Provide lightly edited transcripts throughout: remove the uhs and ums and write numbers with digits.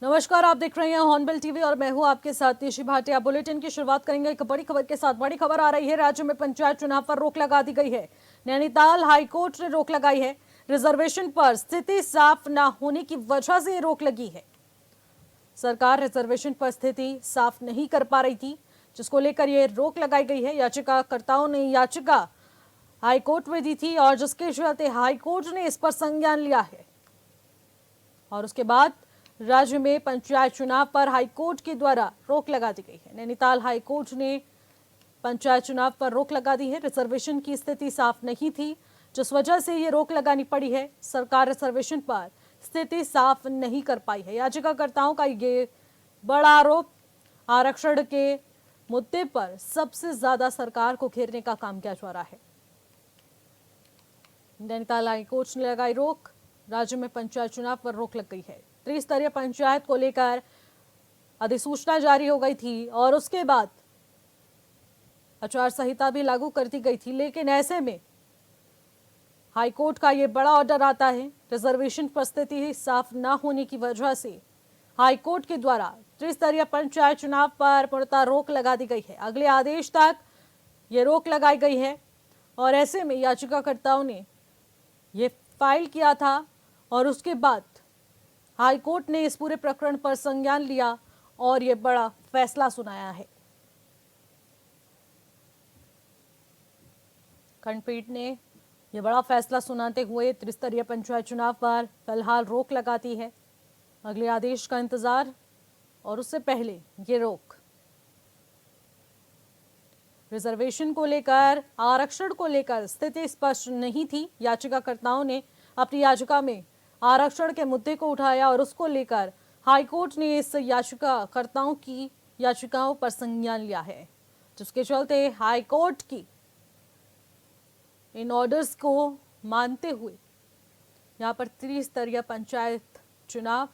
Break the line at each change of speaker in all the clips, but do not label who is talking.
नमस्कार, आप देख रहे हैं हॉर्नबिल टीवी और मैं हूं आपके साथ निशी भाटिया। बुलेटिन की शुरुआत करेंगे एक बड़ी खबर के साथ। बड़ी खबर आ रही है, राज्य में पंचायत चुनाव पर रोक लगा दी गई है। नैनीताल हाईकोर्ट ने रोक लगाई है। रिजर्वेशन पर स्थिति साफ न होने की वजह से रोक लगी है। सरकार रिजर्वेशन पर स्थिति साफ नहीं कर पा रही थी, जिसको लेकर ये रोक लगाई गई है। याचिकाकर्ताओं ने याचिका हाईकोर्ट में दी थी और जिसके चलते हाईकोर्ट ने इस पर संज्ञान लिया है और उसके बाद राज्य में पंचायत चुनाव पर हाईकोर्ट के द्वारा रोक लगा दी गई है। नैनीताल हाईकोर्ट ने पंचायत चुनाव पर रोक लगा दी है। रिजर्वेशन की स्थिति साफ नहीं थी, जिस वजह से ये रोक लगानी पड़ी है। सरकार रिजर्वेशन पर स्थिति साफ नहीं कर पाई है। याचिकाकर्ताओं का ये बड़ा आरोप, आरक्षण के मुद्दे पर सबसे ज्यादा सरकार को घेरने का काम किया जा रहा है। नैनीताल हाईकोर्ट ने लगाई रोक। राज्य में पंचायत चुनाव पर रोक लग गई है। त्रिस्तरीय पंचायत को लेकर अधिसूचना जारी हो गई थी और उसके बाद आचार संहिता भी लागू कर दी गई थी, लेकिन ऐसे में हाईकोर्ट का ये बड़ा ऑर्डर आता है। रिजर्वेशन पर स्थिति साफ न होने की वजह से हाईकोर्ट के द्वारा त्रिस्तरीय पंचायत चुनाव पर पूर्णतः रोक लगा दी गई है। अगले आदेश तक ये रोक लगाई गई है और ऐसे में याचिकाकर्ताओं ने ये फाइल किया था और उसके बाद हाईकोर्ट ने इस पूरे प्रकरण पर संज्ञान लिया और यह बड़ा फैसला सुनाया है। खंडपीठ ने यह बड़ा फैसला सुनाते हुए त्रिस्तरीय पंचायत चुनाव पर फिलहाल रोक लगाती है। अगले आदेश का इंतजार और उससे पहले ये रोक। रिजर्वेशन को लेकर, आरक्षण को लेकर स्थिति स्पष्ट नहीं थी। याचिकाकर्ताओं ने अपनी याचिका में आरक्षण के मुद्दे को उठाया और उसको लेकर हाईकोर्ट ने इस याचिकाकर्ताओं की याचिकाओं पर संज्ञान लिया है, जिसके चलते हाईकोर्ट की इन ऑर्डर्स को मानते हुए यहां पर त्रिस्तरीय पंचायत चुनाव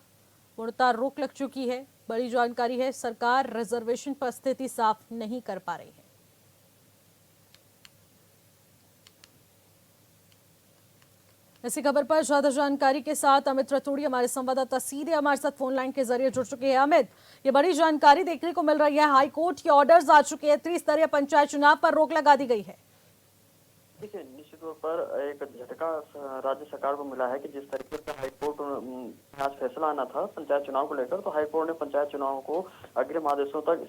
पूर्णतः रोक लग चुकी है। बड़ी जानकारी है, सरकार रिजर्वेशन पर स्थिति साफ नहीं कर पा रही है। इसी खबर पर ज्यादा जानकारी के साथ अमित रतूड़ी हमारे संवाददाता सीधे हमारे साथ फोन लाइन के जरिए जुड़ चुके हैं। अमित, ये बड़ी जानकारी देखने को मिल रही है, हाईकोर्ट के ऑर्डर्स आ चुके हैं, त्रिस्तरीय पंचायत चुनाव पर रोक लगा दी गई है।
देखिए, निश्चित तौर पर एक झटका राज्य सरकार को मिला है कि जिस तरीके से हाईकोर्ट में आज फैसला आना था पंचायत चुनाव को लेकर, तो हाईकोर्ट ने पंचायत चुनाव को अग्रिम आदेशों तक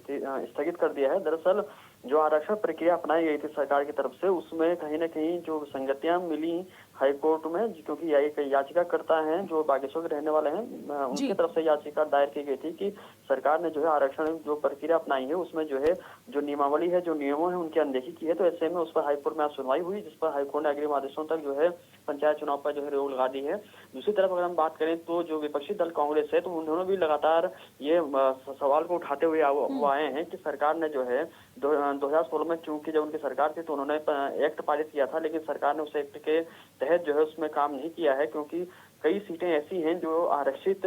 स्थगित कर दिया है। दरअसल जो आरक्षण प्रक्रिया अपनाई गई थी सरकार की तरफ से, उसमें कहीं न कहीं जो संगतियां मिली हाईकोर्ट में, क्योंकि याचिकाकर्ता हैं जो बागेश्वर के रहने वाले हैं, उनकी तरफ से याचिका दायर की गई थी कि सरकार ने जो है आरक्षण जो प्रक्रिया अपनाई है उसमें जो है जो नियमावली है, जो नियमों है, उनकी अनदेखी की है। तो ऐसे में उस पर हाईकोर्ट में आज सुनवाई हुई, जिस पर हाईकोर्ट ने अग्रिम आदेशों तक जो है पंचायत चुनाव पर जो है रोक लगा दी है। दूसरी तरफ अगर हम बात करें तो जो विपक्षी दल कांग्रेस है, तो उन्होंने भी लगातार ये सवाल को उठाते हुए आए हैं कि सरकार ने जो है 2016 में, चूंकि जब उनकी सरकार थी तो उन्होंने एक्ट पारित किया था, लेकिन सरकार ने उस एक्ट के तहत जो है उसमें काम नहीं किया है, क्योंकि कई सीटें ऐसी हैं जो आरक्षित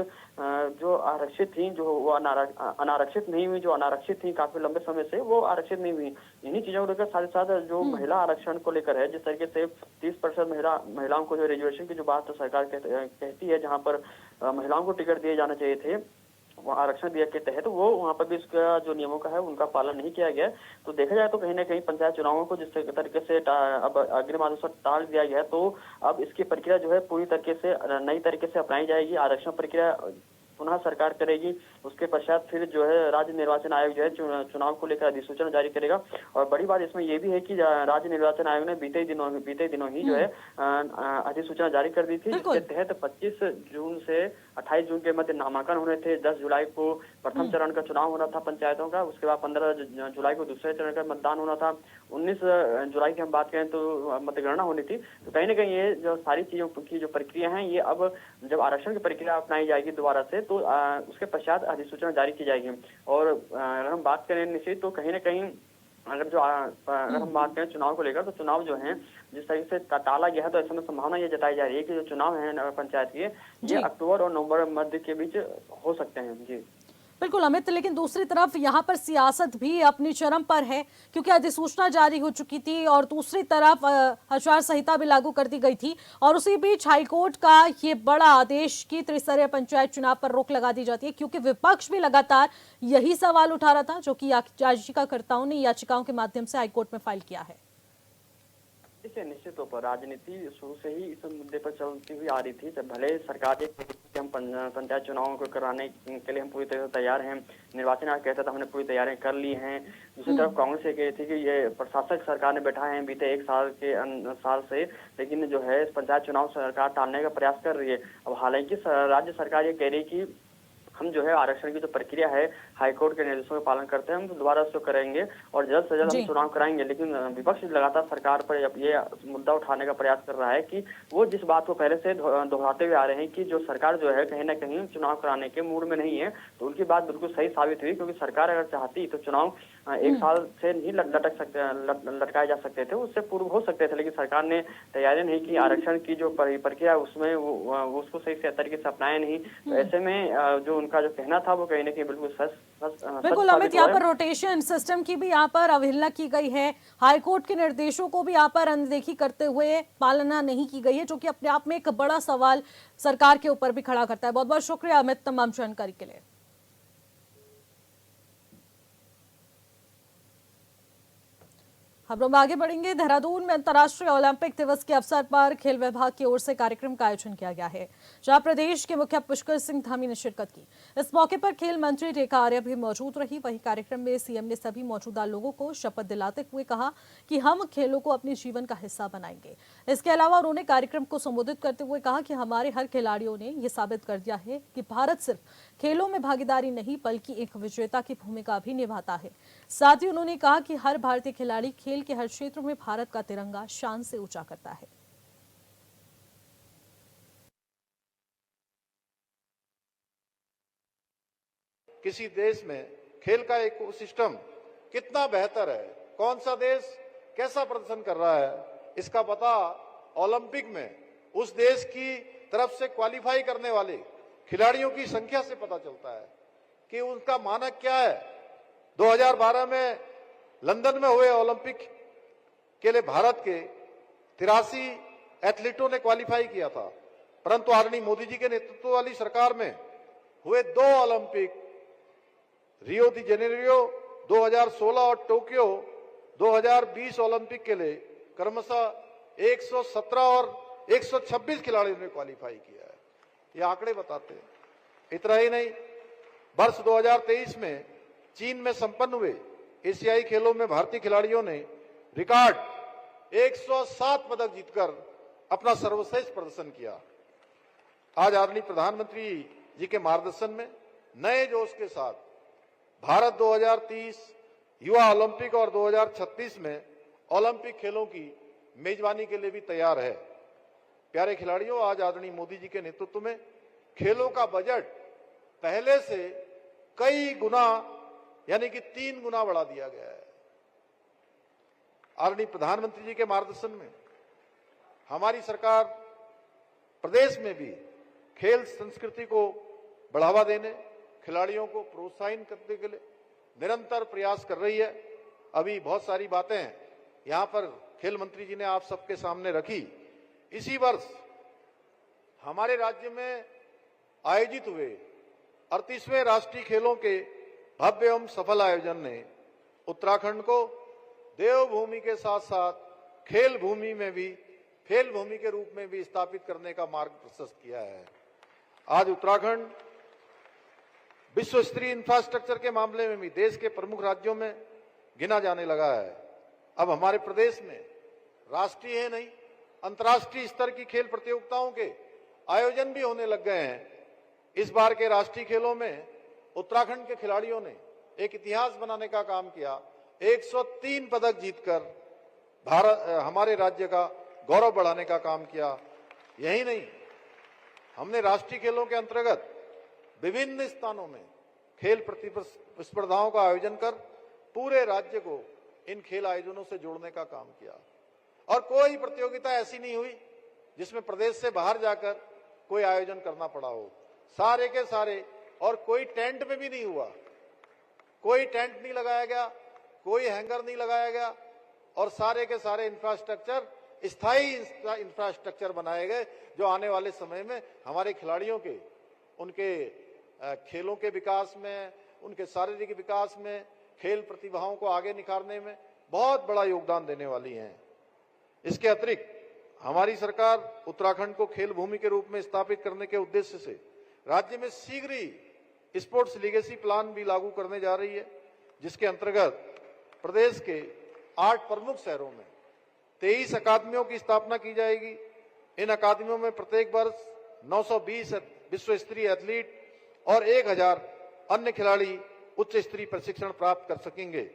थी, जो वो अनारक्षित नहीं हुई, जो अनारक्षित थी काफी लंबे समय से, वो आरक्षित नहीं हुई। इन्हीं चीजों को लेकर साथ ही साथ जो महिला आरक्षण को लेकर है, जिस तरीके से 30% महिलाओं को जो रिजर्वेशन की जो बात तो सरकार कहती है, जहां पर महिलाओं को टिकट दिए जाने चाहिए थे वो आरक्षण दिया के तहत, वो वहाँ पर भी इसका जो नियमों का है उनका पालन नहीं किया गया। तो देखा जाए तो कहीं ना कहीं पंचायत चुनावों को जिस तरीके से अब अग्रिम आदेश टाल दिया गया है, तो अब इसकी प्रक्रिया जो है पूरी तरीके से नई तरीके से अपनाई जाएगी। आरक्षण प्रक्रिया पुनः सरकार करेगी। उसके पश्चात फिर जो है राज्य निर्वाचन आयोग जो है चुनाव को लेकर अधिसूचना जारी करेगा। और बड़ी बात इसमें यह भी है कि राज्य निर्वाचन आयोग ने बीते दिनों ही जो है अधिसूचना जारी कर दी थी, जिसके तहत 25 जून से 28 जून के मध्य नामांकन होने थे। 10 जुलाई को प्रथम चरण का चुनाव होना था पंचायतों का, उसके बाद 15 जुलाई को दूसरे चरण का मतदान होना था। 19 जुलाई की हम बात करें तो मतगणना होनी थी। तो कहीं ना कहीं ये जो सारी चीजों की जो प्रक्रिया है, ये अब जब आरक्षण की प्रक्रिया अपनाई जाएगी दोबारा से, तो उसके पश्चात अधिसूचना जारी की जाएगी। और अगर हम बात करें निश्चित, तो कहीं ना कहीं अगर हम बात करें चुनाव को लेकर, तो चुनाव जो है जिस तरीके से टाला गया है, तो ऐसे में संभावना ये जताई जा रही है कि जो चुनाव है पंचायत के, ये अक्टूबर और नवंबर मध्य के बीच हो सकते हैं। जी
बिल्कुल अमित, लेकिन दूसरी तरफ यहाँ पर सियासत भी अपनी चरम पर है, क्योंकि अधिसूचना जारी हो चुकी थी और दूसरी तरफ आचार संहिता भी लागू कर दी गई थी, और उसी बीच हाईकोर्ट का ये बड़ा आदेश कि त्रिस्तरीय पंचायत चुनाव पर रोक लगा दी जाती है, क्योंकि विपक्ष भी लगातार यही सवाल उठा रहा था, जो कि याचिकाकर्ताओं ने याचिकाओं के माध्यम से हाईकोर्ट में फाइल किया है।
देखिए, निश्चित तौर पर राजनीति शुरू से ही इस मुद्दे पर चलती हुई आ रही थी। जब भले सरकार ये कहती थी कि हम पंचायत चुनावों को कराने के लिए हम पूरी तरह से तैयार हैं, निर्वाचन आयोग कहता था हमने पूरी तैयारियां कर ली हैं। दूसरी तरफ कांग्रेस ये कही थी कि ये प्रशासक सरकार ने बैठा है बीते एक साल से, लेकिन जो है पंचायत चुनाव सरकार टालने का प्रयास कर रही है। अब हालांकि राज्य सरकार ये कह रही कि हम जो है आरक्षण की जो प्रक्रिया है हाईकोर्ट के निर्देशों का पालन करते हैं, हम दोबारा उसको करेंगे और जल्द से जल्द हम चुनाव कराएंगे। लेकिन विपक्ष लगातार सरकार पर ये मुद्दा उठाने का प्रयास कर रहा है कि वो जिस बात को पहले से दोहराते हुए आ रहे हैं कि जो सरकार जो है कहीं ना कहीं चुनाव कराने के मूड में नहीं है। तो उनकी बात बिल्कुल सही साबित हुई, क्योंकि सरकार अगर चाहती तो चुनाव एक साल से नहीं लटकाए जा सकते थे, उससे पूर्व हो सकते थे, लेकिन सरकार ने तैयारी नहीं की। आरक्षण की जो प्रक्रिया उसमें उसको सही से तरीके से अपनाया नहीं। तो ऐसे में जो उनका जो कहना था वो कहीं ना कहीं बिल्कुल
बिल्कुल अमित, यहाँ पर रोटेशन सिस्टम की भी यहाँ पर अवहेलना की गई है, हाईकोर्ट के निर्देशों को भी यहाँ पर अनदेखी करते हुए पालना नहीं की गई है, जो कि अपने आप में एक बड़ा सवाल सरकार के ऊपर भी खड़ा करता है। बहुत बहुत शुक्रिया अमित तमाम जानकारी के लिए। खबरों में आगे बढ़ेंगे। देहरादून में अंतर्राष्ट्रीय ओलंपिक दिवस के अवसर पर खेल विभाग की ओर से कार्यक्रम का आयोजन किया गया है, जहां प्रदेश के मुखिया पुष्कर सिंह धामी ने शिरकत की। इस मौके पर खेल मंत्री रेखा आर्या भी मौजूद रही। वहीं कार्यक्रम में सीएम ने सभी मौजूदा लोगों को शपथ दिलाते हुए कहा कि हम खेलों को अपने जीवन का हिस्सा बनाएंगे। इसके अलावा उन्होंने कार्यक्रम को संबोधित करते हुए कहा कि हमारे हर खिलाड़ियों ने यह साबित कर दिया है कि भारत सिर्फ खेलों में भागीदारी नहीं बल्कि एक विजेता की भूमिका भी निभाता है। साथ ही उन्होंने कहा कि हर भारतीय खिलाड़ी खेल के हर क्षेत्र में भारत का तिरंगा शान से ऊंचा करता है।
किसी देश में खेल का इकोसिस्टम कितना बेहतर है, कौन सा देश कैसा प्रदर्शन कर रहा है, इसका पता ओलंपिक में उस देश की तरफ से क्वालिफाई करने वाले खिलाड़ियों की संख्या से पता चलता है कि उनका मानक क्या है। 2012 में लंदन में हुए ओलंपिक के लिए भारत के 83 एथलीटों ने क्वालिफाई किया था, परंतु आदरणीय मोदी जी के नेतृत्व वाली सरकार में हुए 2 ओलंपिक, रियो दी जेनेरियो 2016 और टोक्यो 2020 ओलंपिक के लिए क्रमशः 117 और 126 खिलाड़ियों ने क्वालिफाई किया है। ये आंकड़े बताते हैं। इतना ही नहीं, वर्ष 2023 में चीन में संपन्न हुए एशियाई खेलों में भारतीय खिलाड़ियों ने रिकॉर्ड 107 पदक जीतकर अपना सर्वश्रेष्ठ प्रदर्शन किया। आज आदरणीय प्रधानमंत्री जी के मार्गदर्शन में नए जोश के साथ भारत 2030 युवा ओलंपिक और 2036 में ओलंपिक खेलों की मेजबानी के लिए भी तैयार है। प्यारे खिलाड़ियों, आज आदरणीय मोदी जी के नेतृत्व में खेलों का बजट पहले से कई गुना यानी कि 3 गुना बढ़ा दिया गया है। आदरणीय प्रधानमंत्री जी के मार्गदर्शन में हमारी सरकार प्रदेश में भी खेल संस्कृति को बढ़ावा देने, खिलाड़ियों को प्रोत्साहित करने के लिए निरंतर प्रयास कर रही है। अभी बहुत सारी बातें यहां पर खेल मंत्री जी ने आप सबके सामने रखी। इसी वर्ष हमारे राज्य में आयोजित हुए 38वें राष्ट्रीय खेलों के भव्य एवं सफल आयोजन ने उत्तराखंड को देवभूमि के साथ साथ खेल भूमि के रूप में भी स्थापित करने का मार्ग प्रशस्त किया है। आज उत्तराखंड विश्व स्तरीय इंफ्रास्ट्रक्चर के मामले में भी देश के प्रमुख राज्यों में गिना जाने लगा है। अब हमारे प्रदेश में राष्ट्रीय नहीं, अंतर्राष्ट्रीय स्तर की खेल प्रतियोगिताओं के आयोजन भी होने लग गए हैं। इस बार के राष्ट्रीय खेलों में उत्तराखंड के खिलाड़ियों ने एक इतिहास बनाने का काम किया। 103 पदक जीतकर हमारे राज्य का गौरव बढ़ाने का काम किया। यही नहीं, हमने राष्ट्रीय खेलों के अंतर्गत विभिन्न स्थानों में खेल प्रतिस्पर्धाओं का आयोजन कर पूरे राज्य को इन खेल आयोजनों से जोड़ने का काम किया। और कोई प्रतियोगिता ऐसी नहीं हुई जिसमें प्रदेश से बाहर जाकर कोई आयोजन करना पड़ा हो। सारे के सारे और कोई टेंट में भी नहीं हुआ। कोई टेंट नहीं लगाया गया, कोई हैंगर नहीं लगाया गया और सारे के सारे इंफ्रास्ट्रक्चर स्थायी इंफ्रास्ट्रक्चर बनाए गए जो आने वाले समय में हमारे खिलाड़ियों के उनके खेलों के विकास में, उनके शारीरिक विकास में, खेल प्रतिभाओं को आगे निखारने में बहुत बड़ा योगदान देने वाली हैं। इसके अतिरिक्त हमारी सरकार उत्तराखंड को खेल भूमि के रूप में स्थापित करने के उद्देश्य से राज्य में शीघ्र ही स्पोर्ट्स लीगेसी प्लान भी लागू करने जा रही है, जिसके अंतर्गत प्रदेश के 8 प्रमुख शहरों में 23 अकादमियों की स्थापना की जाएगी। इन अकादमियों में प्रत्येक वर्ष 920 विश्व स्तरीय एथलीट और 1000 अन्य खिलाड़ी उच्च स्तरीय प्रशिक्षण प्राप्त कर सकेंगे।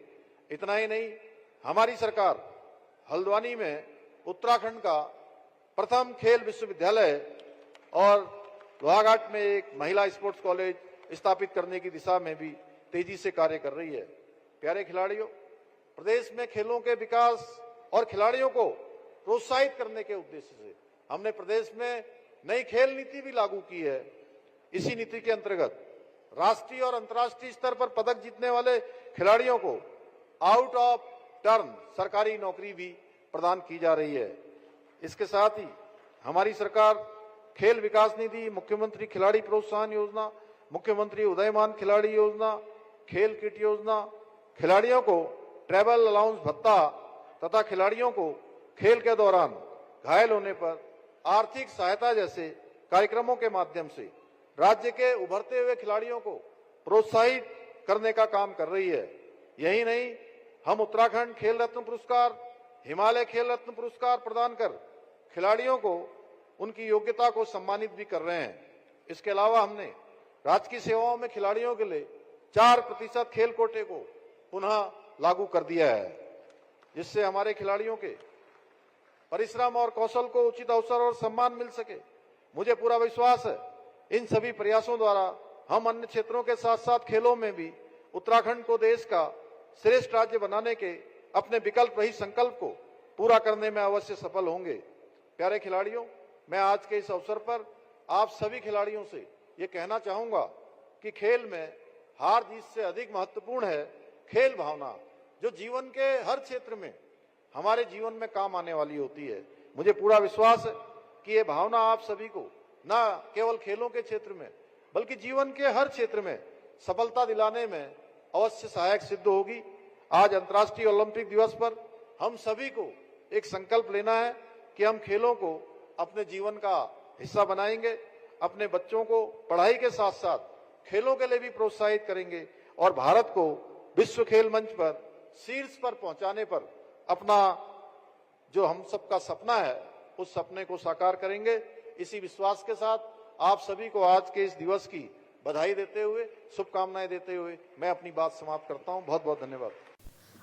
इतना ही नहीं, हमारी सरकार हल्द्वानी में उत्तराखंड का प्रथम खेल विश्वविद्यालय और लोहाघाट में एक महिला स्पोर्ट्स कॉलेज स्थापित करने की दिशा में भी तेजी से कार्य कर रही है। प्यारे खिलाड़ियों, प्रदेश में खेलों के विकास और खिलाड़ियों को प्रोत्साहित करने के उद्देश्य से हमने प्रदेश में नई खेल नीति भी लागू की है। इसी नीति के अंतर्गत राष्ट्रीय और अंतर्राष्ट्रीय स्तर पर पदक जीतने वाले खिलाड़ियों को आउट ऑफ टर्न सरकारी नौकरी भी प्रदान की जा रही है। इसके साथ ही हमारी सरकार खेल विकास निधि, मुख्यमंत्री खिलाड़ी प्रोत्साहन योजना, मुख्यमंत्री उदयमान खिलाड़ी योजना, खेल किट योजना, खिलाड़ियों को ट्रैवल अलाउंस भत्ता तथा खिलाड़ियों को खेल के दौरान घायल होने पर आर्थिक सहायता जैसे कार्यक्रमों के माध्यम से राज्य के उभरते हुए खिलाड़ियों को प्रोत्साहित करने का काम कर रही है। यही नहीं, हम उत्तराखंड खेल रत्न पुरस्कार, हिमालय खेल रत्न पुरस्कार प्रदान कर खिलाड़ियों को उनकी योग्यता को सम्मानित भी कर रहे हैं। इसके अलावा हमने राज्य की सेवाओं में खिलाड़ियों के लिए 4% खेल कोटे को पुनः लागू कर दिया है, जिससे हमारे खिलाड़ियों के परिश्रम और कौशल को उचित अवसर और सम्मान मिल सके। मुझे पूरा विश्वास है इन सभी प्रयासों द्वारा हम अन्य क्षेत्रों के साथ साथ खेलों में भी उत्तराखंड को देश का श्रेष्ठ राज्य बनाने के अपने विकल्प रहित संकल्प को पूरा करने में अवश्य सफल होंगे। प्यारे खिलाड़ियों, मैं आज के इस अवसर पर आप सभी खिलाड़ियों से ये कहना चाहूंगा कि खेल में हार जीत से अधिक महत्वपूर्ण है खेल भावना, जो जीवन के हर क्षेत्र में हमारे जीवन में काम आने वाली होती है। मुझे पूरा विश्वास है कि ये भावना आप सभी को न केवल खेलों के क्षेत्र में बल्कि जीवन के हर क्षेत्र में सफलता दिलाने में अवश्य सहायक सिद्ध होगी। आज अंतर्राष्ट्रीय ओलंपिक दिवस पर हम सभी को एक संकल्प लेना है कि हम खेलों को अपने जीवन का हिस्सा बनाएंगे, अपने बच्चों को पढ़ाई के साथ साथ खेलों के लिए भी प्रोत्साहित करेंगे और भारत को विश्व खेल मंच पर शीर्ष पर पहुंचाने पर अपना जो हम सबका सपना है उस सपने को साकार करेंगे। इसी विश्वास के साथ आप सभी को आज के इस दिवस की बधाई देते हुए, शुभकामनाएं देते हुए मैं अपनी बात समाप्त करता हूं। बहुत बहुत धन्यवाद।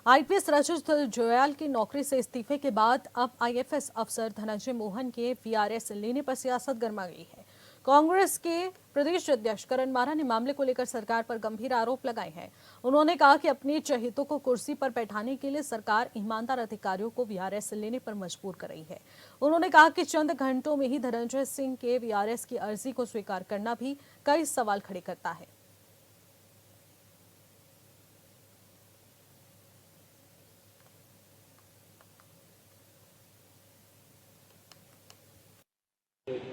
आईपीएस रजत जोयाल की नौकरी से इस्तीफे के बाद अब आईएफएस अफसर धनंजय मोहन के वीआरएस लेने पर सियासत गर्मा गई है। कांग्रेस के प्रदेश अध्यक्ष करण मारा ने मामले को लेकर सरकार पर गंभीर आरोप लगाए हैं। उन्होंने कहा कि अपने चहेतों को कुर्सी पर बैठाने के लिए सरकार ईमानदार अधिकारियों को वीआरएस लेने पर मजबूर कर रही है। उन्होंने कहा कि चंद घंटों में ही धनंजय सिंह के वीआरएस की अर्जी को स्वीकार करना भी कई सवाल खड़े करता है।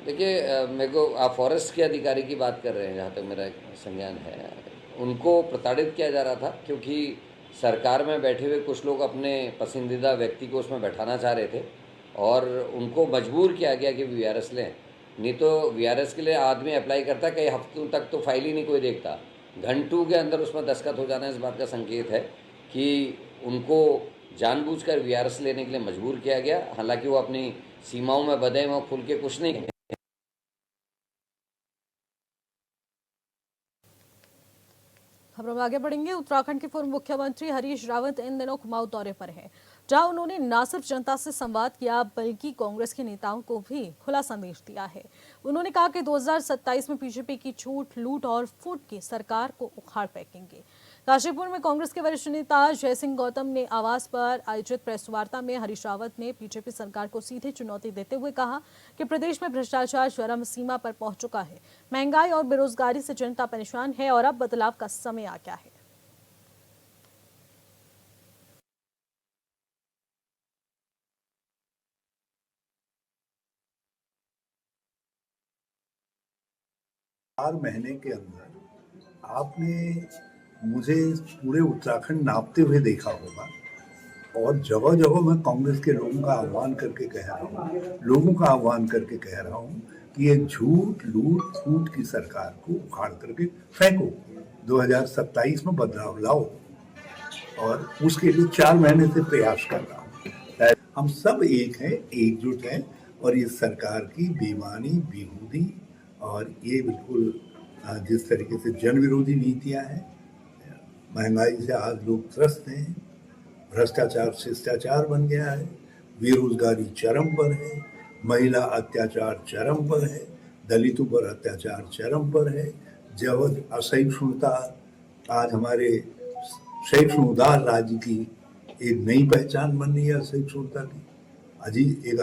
देखिए, मेरे को आप फॉरेस्ट के अधिकारी की बात कर रहे हैं, जहाँ तक मेरा संज्ञान है, उनको प्रताड़ित किया जा रहा था क्योंकि सरकार में बैठे हुए कुछ लोग अपने पसंदीदा व्यक्ति को उसमें बैठाना चाह रहे थे और उनको मजबूर किया गया कि वीआरएस लें। नहीं तो वीआरएस के लिए आदमी अप्लाई करता, कई हफ्तों तक तो फाइल ही नहीं कोई देखता, घंटों के अंदर उसमें दस्तखत हो जाना इस बात का संकेत है कि उनको जानबूझकर वीआरएस लेने के लिए मजबूर किया गया। हालांकि वो अपनी सीमाओं में बधे हुए खुल के कुछ नहीं।
खबरों में आगे बढ़ेंगे। उत्तराखंड के पूर्व मुख्यमंत्री हरीश रावत इन दिनों कुमाऊं दौरे पर हैं। जहां उन्होंने न सिर्फ जनता से संवाद किया बल्कि कांग्रेस के नेताओं को भी खुला संदेश दिया है। उन्होंने कहा कि 2027 में बीजेपी की झूठ, लूट और फूट की सरकार को उखाड़ फेंकेंगे। काशीपुर में कांग्रेस के वरिष्ठ नेता जयसिंह गौतम ने आवास पर आयोजित प्रेस वार्ता में हरीश रावत ने बीजेपी सरकार को सीधे चुनौती देते हुए कहा कि प्रदेश में भ्रष्टाचार चरम सीमा पर पहुंच चुका है, महंगाई और बेरोजगारी से जनता परेशान है और अब बदलाव का समय आ गया है।
चार महीने के अंदर आपने मुझे पूरे उत्तराखंड नापते हुए देखा होगा और जगह जगह मैं कांग्रेस के लोगों का आह्वान करके कह रहा हूँ कि ये झूठ, लूट, फूट की सरकार को उखाड़ करके फेंको, 2027 में बदलाव लाओ और उसके लिए 4 महीने से प्रयास कर रहा हूँ। हम सब एक हैं, एकजुट हैं और इस सरकार की बेईमानी, बेहूदी और ये बिल्कुल जिस तरीके से जन विरोधी नीतियां हैं, महंगाई से आज लोग त्रस्त हैं, भ्रष्टाचार शिष्टाचार बन गया है, बेरोजगारी चरम पर है, महिला अत्याचार चरम पर है, दलितों पर अत्याचार चरम पर है, जबरदस्त असहिष्णुता आज हमारे सहिष्णु उदार राज्य की एक नई पहचान बन रही है। असहिष्णुता की अजीब एक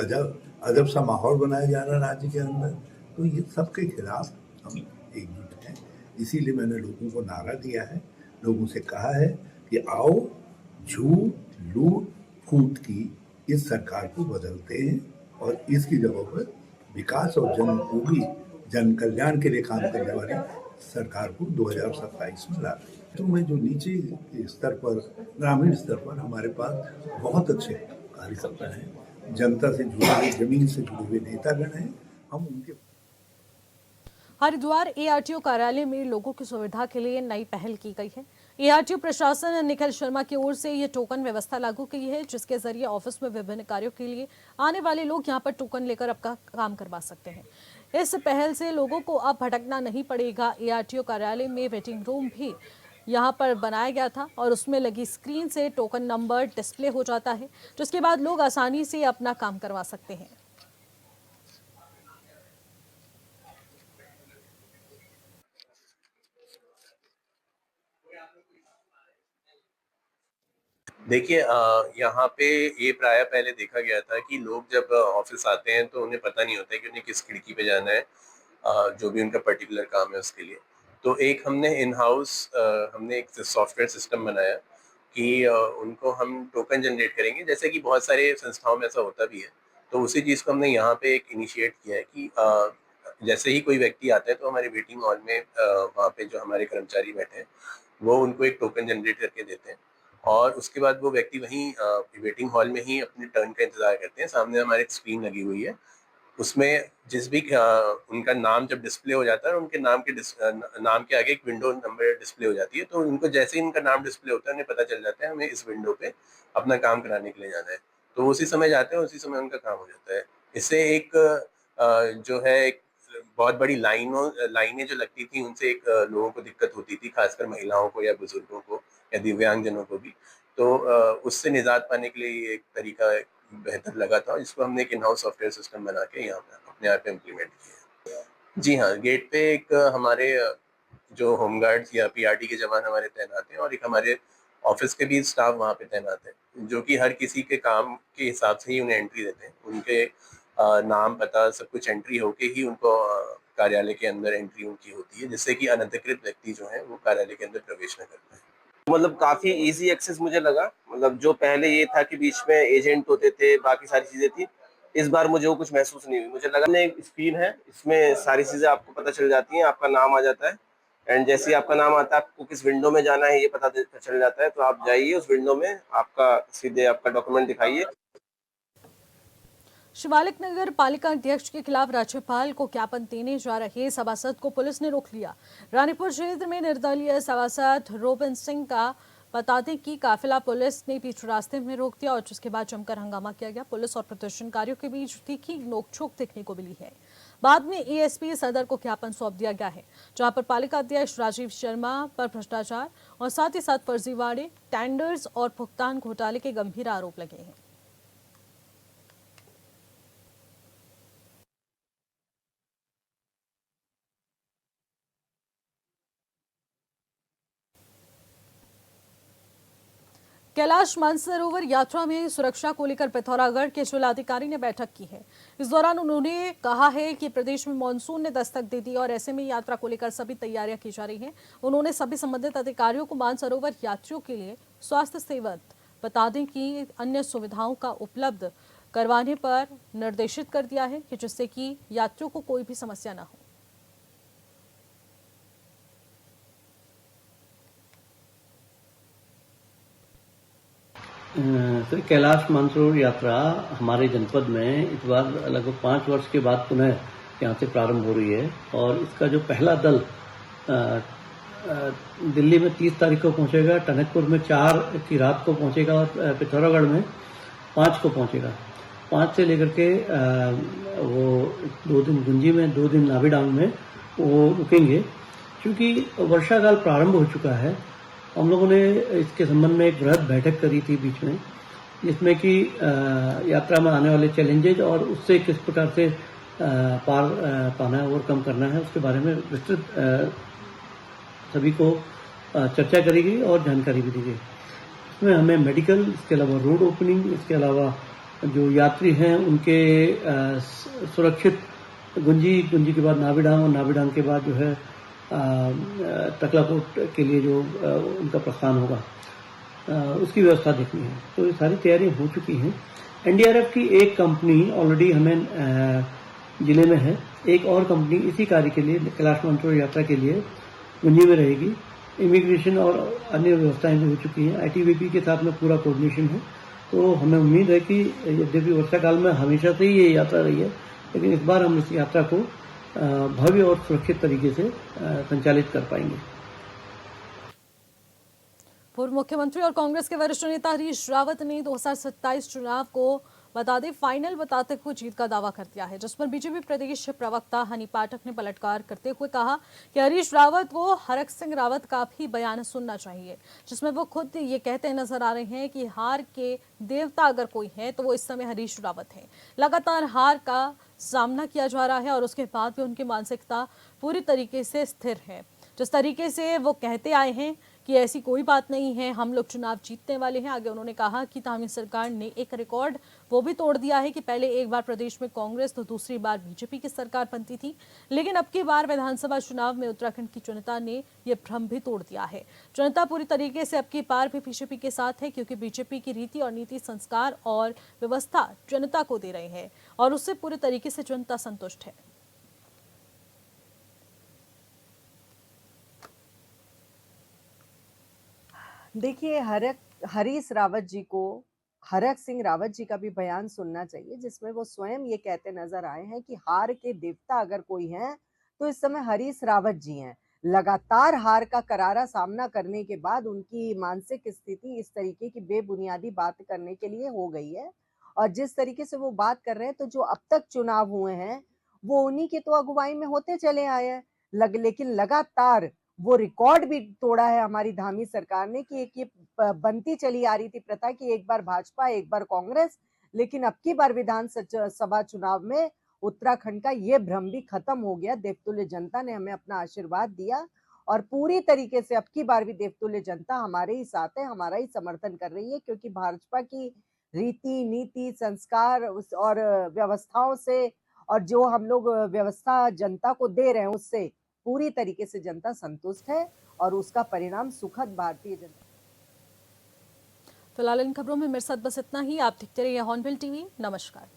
अजब सा माहौल बनाया जा रहा है राज्य के अंदर। तो ये सबके खिलाफ हम एकजुट हैं। इसीलिए मैंने लोगों को नारा दिया है, लोगों से कहा है कि आओ झूठ, लूट, फूट की इस सरकार को बदलते हैं और इसकी जगह पर विकास और जनोपयोगी, जन कल्याण के लिए काम करने वाली सरकार को 2027 में ला रहे हैं। तो मैं जो नीचे स्तर पर, ग्रामीण स्तर पर हमारे पास बहुत अच्छे कार्यकर्ता हैं, जनता से जुड़े हुए, जमीन से जुड़े हुए नेतागण हैं। हम उनके
हरिद्वार एआरटीओ कार्यालय में लोगों की सुविधा के लिए नई पहल की गई है। एआरटीओ प्रशासन निखिल शर्मा की ओर से ये टोकन व्यवस्था लागू की है, जिसके जरिए ऑफिस में विभिन्न कार्यों के लिए आने वाले लोग यहां पर टोकन लेकर अपना काम करवा सकते हैं। इस पहल से लोगों को अब भटकना नहीं पड़ेगा। एआरटीओ कार्यालय में वेटिंग रूम भी यहाँ पर बनाया गया था और उसमें लगी स्क्रीन से टोकन नंबर डिस्प्ले हो जाता है, जिसके बाद लोग आसानी से अपना काम करवा सकते हैं।
देखिए यहाँ पे ये प्राय पहले देखा गया था कि लोग जब ऑफिस आते हैं तो उन्हें पता नहीं होता है कि उन्हें किस खिड़की पे जाना है, जो भी उनका पर्टिकुलर काम है उसके लिए। तो एक हमने इन हाउस हमने एक सॉफ्टवेयर सिस्टम बनाया कि उनको हम टोकन जनरेट करेंगे, जैसे कि बहुत सारे संस्थाओं में ऐसा होता भी है। तो उसी चीज़ को हमने यहाँ पे एक इनिशिएट किया है कि जैसे ही कोई व्यक्ति आता है तो हमारे वेटिंग हॉल में वहाँ पे जो हमारे कर्मचारी बैठे हैं वो उनको एक टोकन जनरेट करके देते हैं और उसके बाद वो व्यक्ति वहीं वेटिंग हॉल में ही अपने टर्न का इंतजार करते हैं। सामने हमारी स्क्रीन लगी हुई है, उसमें जिस भी उनका नाम जब डिस्प्ले हो जाता है, उनके नाम के आगे एक विंडो नंबर डिस्प्ले हो जाती है। तो उनको जैसे ही इनका नाम डिस्प्ले होता है उन्हें पता चल जाता है हमें इस विंडो पे अपना काम कराने के लिए जाना है। तो उसी समय जाते हैं, उसी समय उनका काम हो जाता है। इससे एक जो है एक बहुत बड़ी लाइनें जो लगती थी उनसे एक लोगों को दिक्कत होती थी, खासकर महिलाओं को या बुजुर्गों को या दिव्यांगजनों को भी। तो उससे निजात पाने के लिए ये एक तरीका बेहतर लगा था, जिसको हमने एक इन हाउस सॉफ्टवेयर सिस्टम बना के यहाँ पे अपने यहाँ पे इम्प्लीमेंट किया। जी हाँ, गेट पे एक हमारे जो होमगार्ड्स या पीआरटी के जवान हमारे तैनात हैं और एक हमारे ऑफिस के भी स्टाफ वहाँ पे तैनात है, जो कि हर किसी के काम के हिसाब से ही उन्हें एंट्री देते हैं। उनके नाम, पता सब कुछ एंट्री होके ही उनको कार्यालय के अंदर एंट्री उनकी होती है, जिससे कि अनधिकृत व्यक्ति जो है वो कार्यालय के अंदर प्रवेश न कर पाए।
मतलब काफी इजी एक्सेस मुझे लगा। मतलब जो पहले ये था कि बीच में एजेंट होते थे, बाकी सारी चीजें थी, इस बार मुझे वो कुछ महसूस नहीं हुई। मुझे लगा एक स्क्रीन है, इसमें सारी चीजें आपको पता चल जाती हैं, आपका नाम आ जाता है एंड जैसे ही आपका नाम आता है आपको किस विंडो में जाना है ये पता चल जाता है। तो आप जाइए उस विंडो में, आपका सीधे आपका डॉक्यूमेंट दिखाइए।
शिवालिक नगर पालिका अध्यक्ष के खिलाफ राज्यपाल को ज्ञापन देने जा रहे सभासद को पुलिस ने रोक लिया। रानीपुर क्षेत्र में निर्दलीय सभासद रोबिन सिंह का बता दें कि काफिला पुलिस ने बीच रास्ते में रोक दिया और जिसके बाद जमकर हंगामा किया गया। पुलिस और प्रदर्शनकारियों के बीच तीखी नोकझोंक देखने को मिली है। बाद में एएसपी सदर को ज्ञापन सौंप दिया गया है, जहां पर पालिका अध्यक्ष राजीव शर्मा पर भ्रष्टाचार और साथ ही साथ फर्जीवाड़े, टेंडर्स और भुगतान घोटाले के गंभीर आरोप लगे हैं। कैलाश मानसरोवर यात्रा में सुरक्षा को लेकर पिथौरागढ़ के जिलाधिकारी ने बैठक की है। इस दौरान उन्होंने कहा है कि प्रदेश में मानसून ने दस्तक दे दी और ऐसे में यात्रा को लेकर सभी तैयारियां की जा रही हैं। उन्होंने सभी संबंधित अधिकारियों को मानसरोवर यात्रियों के लिए स्वास्थ्य सेवा बता दें कि अन्य सुविधाओं का उपलब्ध करवाने पर निर्देशित कर दिया है कि जिससे कि यात्रियों को कोई भी समस्या न हो।
सर, कैलाश मानसरोवर यात्रा हमारे जनपद में इस बार लगभग 5 वर्ष के बाद पुनः यहाँ से प्रारंभ हो रही है और इसका जो पहला दल दिल्ली में 30 तारीख को पहुंचेगा, टनकपुर में 4 की रात को पहुंचेगा और पिथौरागढ़ में 5 को पहुंचेगा। 5 से लेकर के वो 2 दिन गुंजी में, 2 दिन नाभिडांग में वो रुकेंगे। क्योंकि वर्षा काल प्रारंभ हो चुका है, हम लोगों ने इसके संबंध में एक बृहद बैठक करी थी बीच में, जिसमें कि यात्रा में आने वाले चैलेंजेज और उससे किस प्रकार से पार पाना है, ओवरकम करना है, उसके बारे में विस्तृत सभी को चर्चा करी गई और जानकारी भी दी गई। इसमें हमें मेडिकल, इसके अलावा रोड ओपनिंग, इसके अलावा जो यात्री हैं उनके सुरक्षित गुंजी के बाद नाभिडांग और नाभिडांग के बाद जो है तकलाकोट के लिए जो उनका प्रस्थान होगा, उसकी व्यवस्था देखनी है। तो ये सारी तैयारियां हो चुकी हैं। एनडीआरएफ की एक कंपनी ऑलरेडी हमें जिले में है, एक और कंपनी इसी कार्य के लिए, कैलाश मानसरोवर यात्रा के लिए गुंजी में रहेगी। इमिग्रेशन और अन्य व्यवस्थाएं भी हो चुकी हैं। आईटीबीपी के साथ में पूरा कोऑर्डिनेशन है। तो हमें उम्मीद है कि यद्यपि वर्षा काल में हमेशा से ही ये यात्रा रही है, लेकिन इस बार हम इस यात्रा को भव्य और सुरक्षित तरीके से संचालित कर पाएंगे।
पूर्व मुख्यमंत्री और कांग्रेस के वरिष्ठ नेता हरीश रावत ने 2027 चुनाव को बता दें फाइनल बताते हुए जीत का दावा कर दिया है, जिस पर बीजेपी प्रदेश प्रवक्ता हनी पाठक ने पलटवार करते हुए कहा कि हरीश रावत को हरक सिंह रावत का भी बयान सुनना चाहिए, जिसमें वो खुद ये कहते नजर आ रहे हैं कि हार के देवता अगर कोई है तो वो इस समय हरीश रावत है। लगातार हार का सामना किया जा रहा है और उसके बाद भी उनकी मानसिकता पूरी तरीके से स्थिर है। जिस तरीके से वो कहते आए हैं कि ऐसी कोई बात नहीं है, हम लोग चुनाव जीतने वाले हैं। आगे उन्होंने कहा कि धामी सरकार ने एक रिकॉर्ड वो भी तोड़ दिया है कि पहले एक बार प्रदेश में कांग्रेस तो दूसरी बार बीजेपी की सरकार बनती थी, लेकिन अब की बार विधानसभा चुनाव में उत्तराखंड की जनता ने ये भ्रम भी तोड़ दिया है। जनता पूरी तरीके से अब की बार भी बीजेपी के साथ है, क्योंकि बीजेपी की रीति और नीति, संस्कार और व्यवस्था जनता को दे रहे हैं और उससे पूरी तरीके से जनता संतुष्ट है।
देखिए, हरीश रावत जी को हरक सिंह रावत जी का भी बयान सुनना चाहिए, जिसमें वो स्वयं ये कहते नजर आए हैं कि हार के देवता अगर कोई है तो इस समय हरीश रावत जी हैं। लगातार हार का करारा सामना करने के बाद उनकी मानसिक स्थिति इस तरीके की बेबुनियादी बात करने के लिए हो गई है, और जिस तरीके से वो बात कर रहे हैं, तो जो अब तक चुनाव हुए हैं वो उन्हीं की तो अगुवाई में होते चले आए हैं। लेकिन लगातार वो रिकॉर्ड भी तोड़ा है हमारी धामी सरकार ने कि एक ये बनती चली आ रही थी प्रथा कि एक बार भाजपा एक बार कांग्रेस, लेकिन अब की बार विधानसभा चुनाव में उत्तराखंड का ये भ्रम भी खत्म हो गया। देवतुल्य जनता ने हमें अपना आशीर्वाद दिया और पूरी तरीके से अब की बार भी देवतुल्य जनता हमारे ही साथ है, हमारा ही समर्थन कर रही है, क्योंकि भाजपा की रीति नीति, संस्कार और व्यवस्थाओं से और जो हम लोग व्यवस्था जनता को दे रहे हैं उससे पूरी तरीके से जनता संतुष्ट है और उसका परिणाम सुखद भारतीय जनता।
फिलहाल इन खबरों में मेरे साथ बस इतना ही। आप देखते रहिए हॉर्नबिल टीवी। नमस्कार।